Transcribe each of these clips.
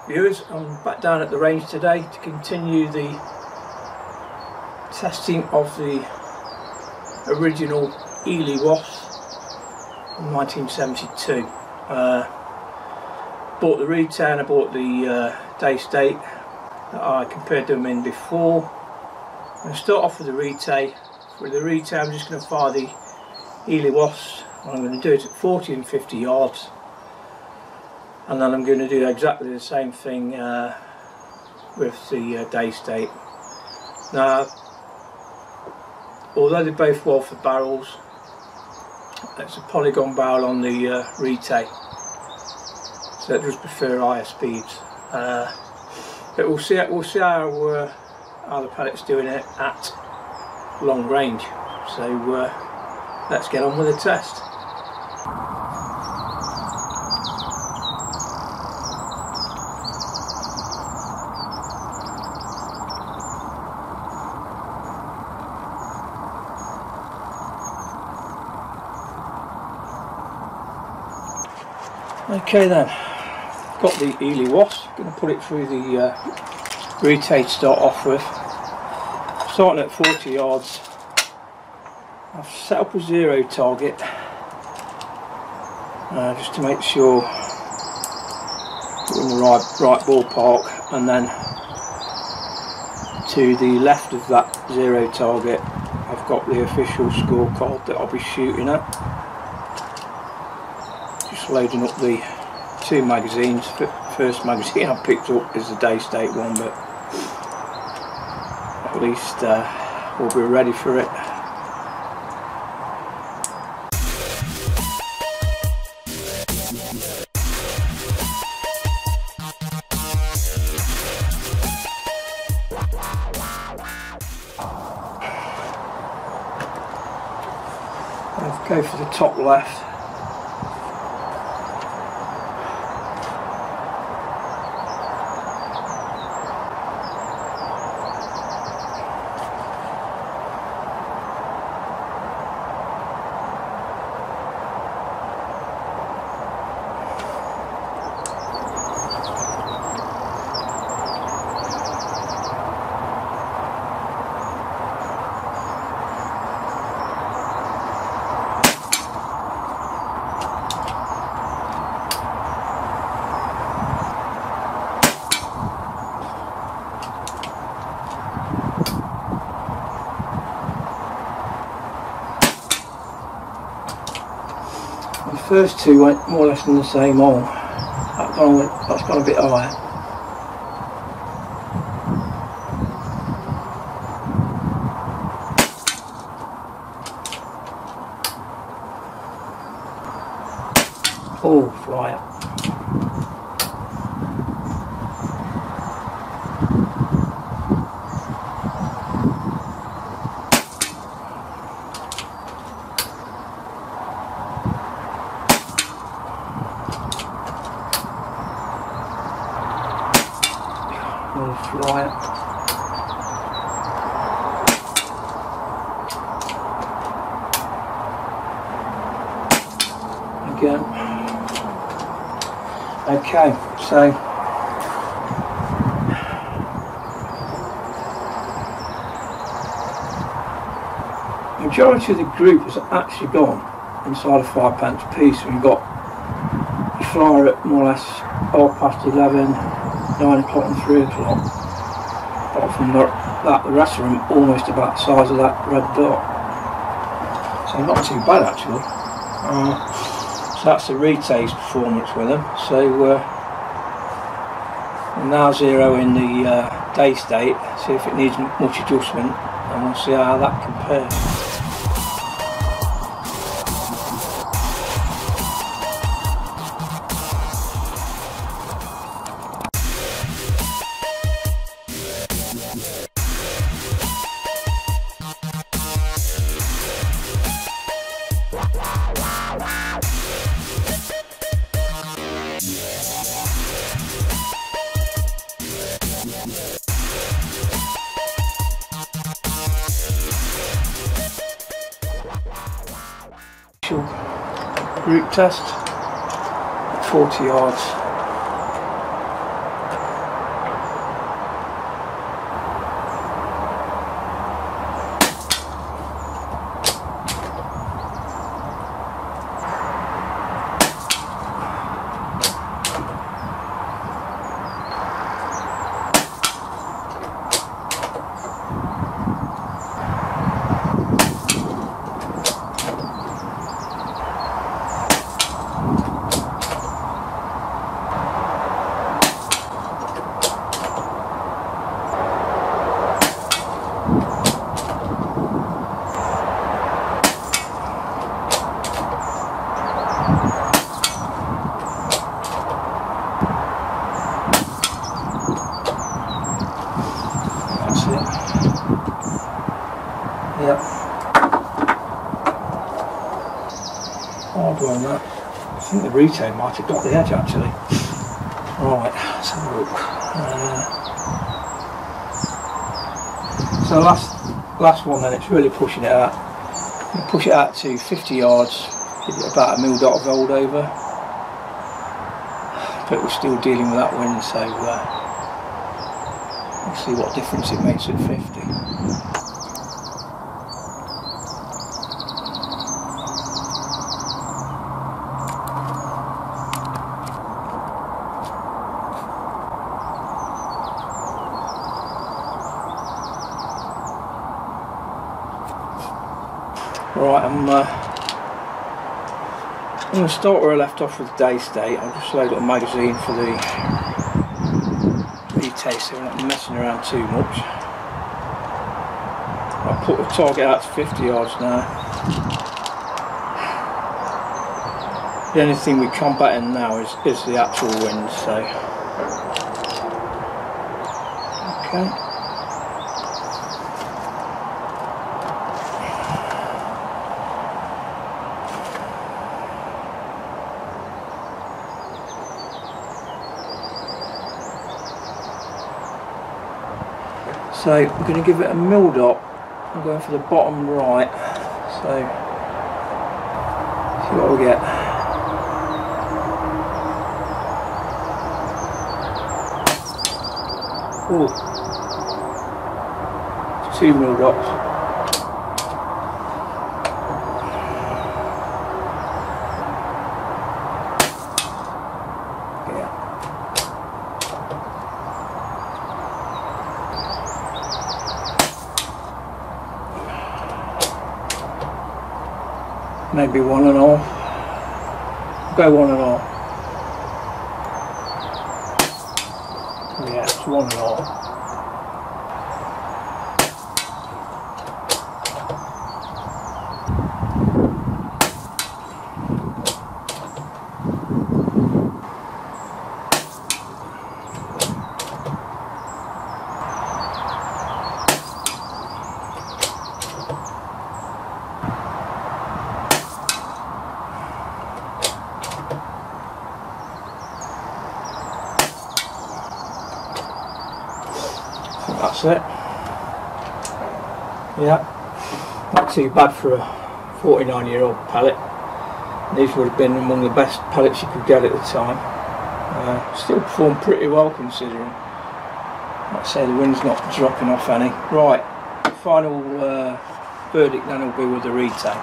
viewers, I'm back down at the range today to continue the testing of the original Eley Wasp from 1972. Bought the retail and I bought the day state that I compared them in before. I'm going to start off with the retail. For the retail I'm just going to fire the Eley Wasp. I'm going to do it at 40 and 50 yards. And then I'm going to do exactly the same thing with the day state. Now, although they're both Walford barrels, it's a polygon barrel on the retail, so I just prefer higher speeds. But we'll see how the pellet's doing it at long range. So let's get on with the test. Okay then, got the Eley Wasp. Going to put it through the retail to start off with. Starting at 40 yards. I've set up a zero target just to make sure we're in the right ballpark, and then to the left of that zero target I've got the official scorecard that I'll be shooting at. Just loading up the two magazines. First magazine I picked up is the day state one, but at least we'll be ready for it. I'll go for the top left. The first two went more or less in the same hole. That's gone a bit higher. Oh, flyer. Flyer. Again. Okay, so the majority of the group has actually gone inside a 5 pence piece. We've got the flyer at more or less 11:30, 9 o'clock and 3 o'clock. Apart from that, the rest of them almost about the size of that red dot. So not too bad actually. So that's the retail's performance with them. So we'll now zero in the day state, see if it needs much adjustment, and we'll see how that compares. Group test at 40 yards. it. Yep. Hard one that. I think the retain might have got the edge actually. Right, let's have a look. So last one then, it's really pushing it out. I'm going to push it out to 50 yards, give it about a mil dot of rolled over. But we're still dealing with that wind, so we'll see what difference it makes at 50. Right, I'm going to start where I left off with day state. I'll just load up a magazine for the retake so we're not messing around too much. I'll put the target out to 50 yards now. The only thing we're combating now is the actual wind, so okay. So we're going to give it a mil dot. I'm going for the bottom right. So see what we get. Ooh, 2 mil dots. Maybe 1.5. Go 1.5. Yeah, it's 1.5. That's it. Yeah, not too bad for a 49-year-old pellet. These would have been among the best pellets you could get at the time. Still performed pretty well considering. Like I say, the wind's not dropping off any. Right, final verdict then will be with the retake.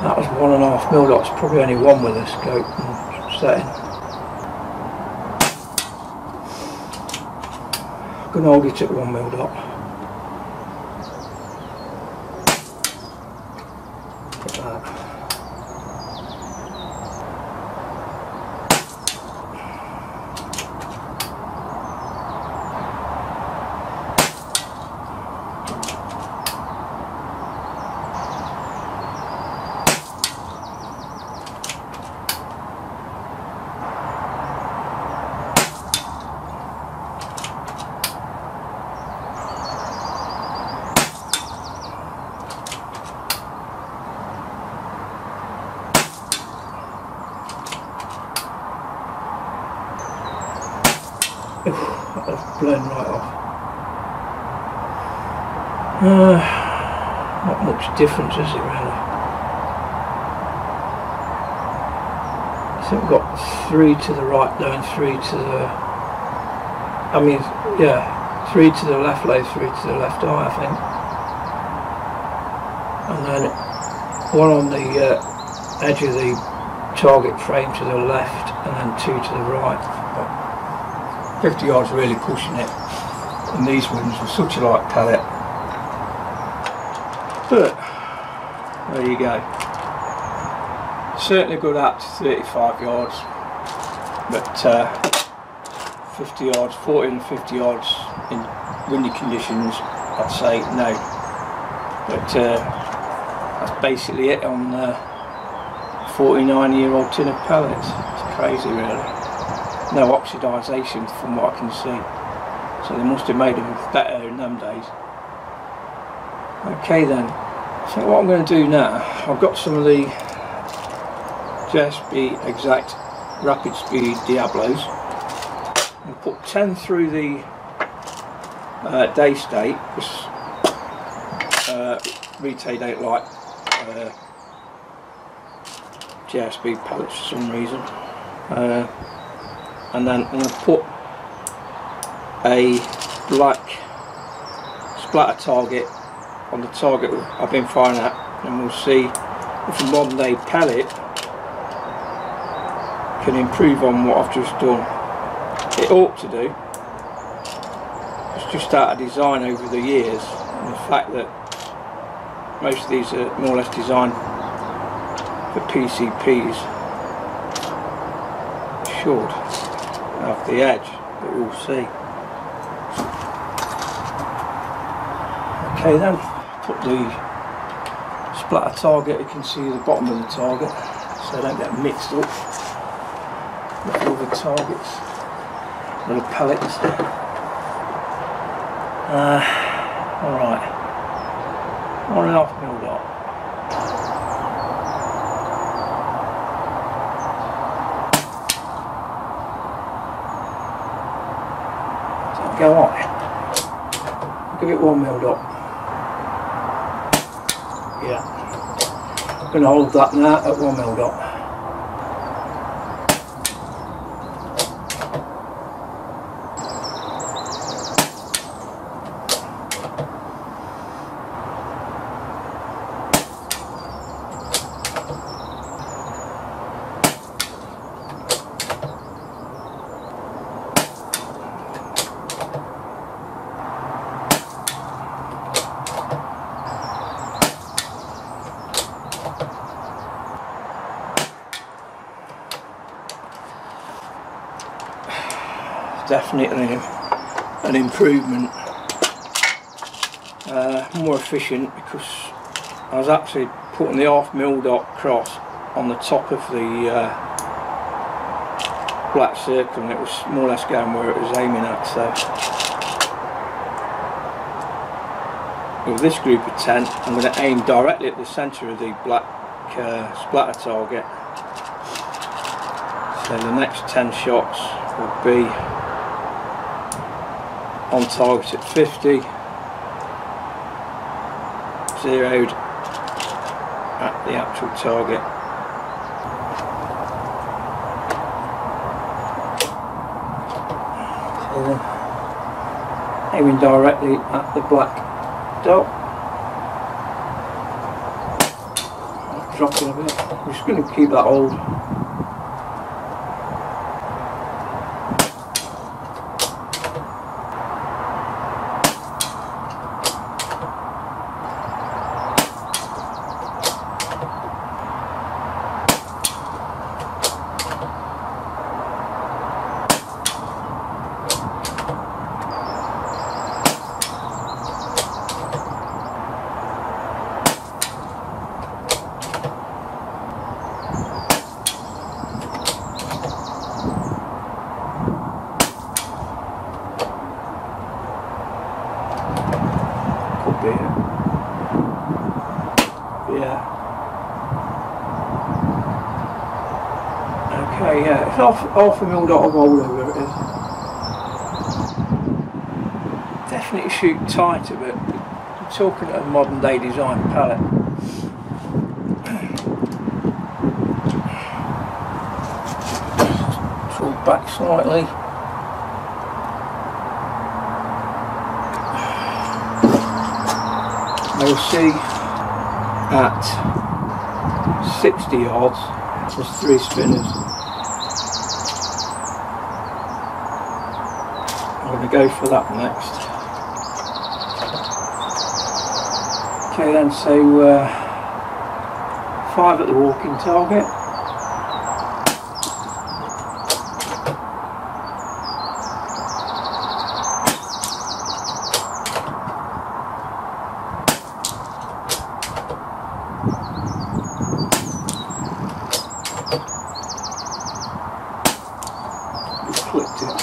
That was 1.5 mil dots, probably only one with a scope and setting. I'm going to hold it at 1 mil dot. Like that. That's blown right off. Not much difference, is it really? I think we've got 3 to the right though and 3 to the... I mean, yeah, 3 to the left low, 3 to the left eye, I think. And then 1 on the edge of the target frame to the left and then 2 to the right. 50 yards really pushing it, and these ones were such a light pellet. But there you go. Certainly good out to 35 yards, but 50 yards, 40 and 50 yards in windy conditions, I'd say no. But that's basically it on 49-year-old tin of pellets. It's crazy really. No oxidisation from what I can see. So they must have made them better in them days. Okay then, so what I'm going to do now, I've got some of the JSB Exact Rapid Speed Diablos. I'll put 10 through the day state, because Retail don't like JSB pellets for some reason. And then I'm going to put a black splatter target on the target I've been firing at, and we'll see if a modern day pellet can improve on what I've just done. It ought to do. It's just out of design over the years, and the fact that most of these are more or less designed for PCPs should have the edge, but we'll see. Okay then, put the splatter target, you can see the bottom of the target so they don't get mixed up with the other targets, little pellets. Alright, 1.5 mil dot. So go on, give it 1 mil dot. Yeah, I'm going to hold that now at 1 mil dot. Definitely an improvement, more efficient, because I was actually putting the 1/2 mil dot cross on the top of the black circle, and it was more or less going where it was aiming at. So with this group of 10, I'm going to aim directly at the centre of the black splatter target. So the next 10 shots will be on target at 50, zeroed at the actual target. So then aiming directly at the black dot. Dropping a bit. I'm just going to keep that hold. Yeah. Okay, yeah, it's half a mil dot of oil over it is. Definitely shoot tighter, but you're talking a modern day design pellet. Pull back slightly. You'll see at 60 yards, there's 3 spinners. I'm going to go for that next. Okay then, so 5 at the walking target. Just clicked it.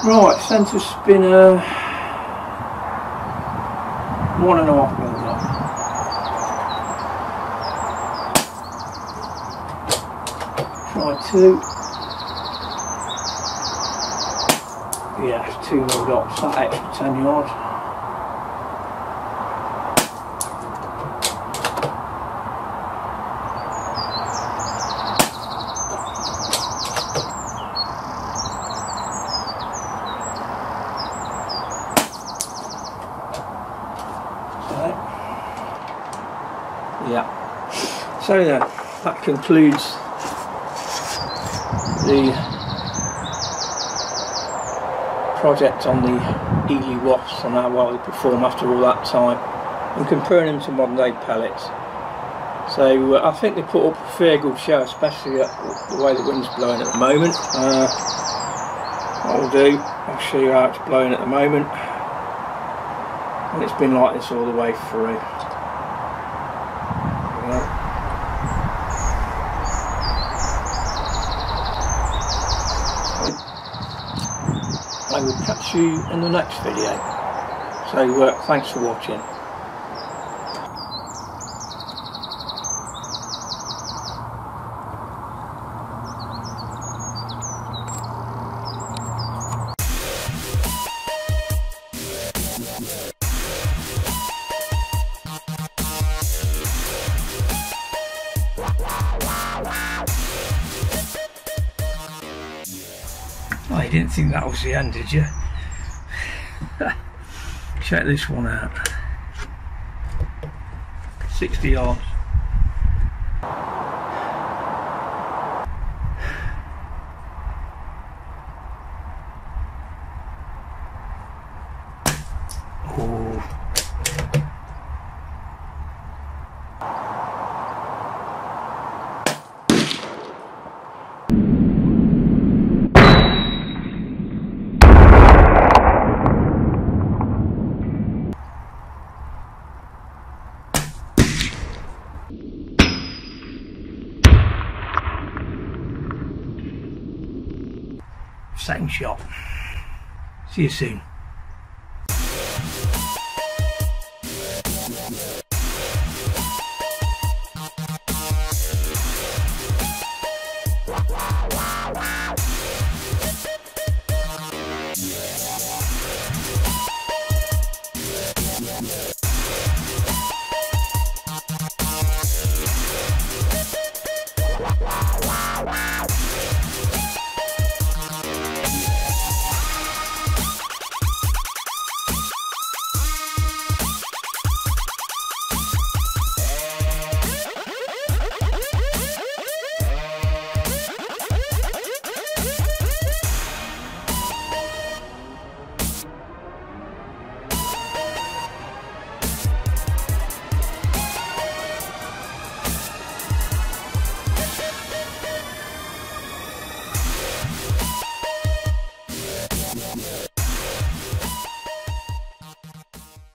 Right, centre spinner 1.5 mil long. Try 2. Yeah, 2 mil dots, that extra 10 yards. Yeah. So then, that concludes the project on the Eley Wasps and how well they perform after all that time, and comparing them to modern day pellets. So I think they put up a fair good show, especially at the way the wind's blowing at the moment. What I'll do, I'll show you how it's blowing at the moment, and it's been like this all the way through. I will catch you in the next video. So thanks for watching. Oh, you didn't think that was the end, did you? Check this one out. 60 yards. Oh. Second shot. See you soon.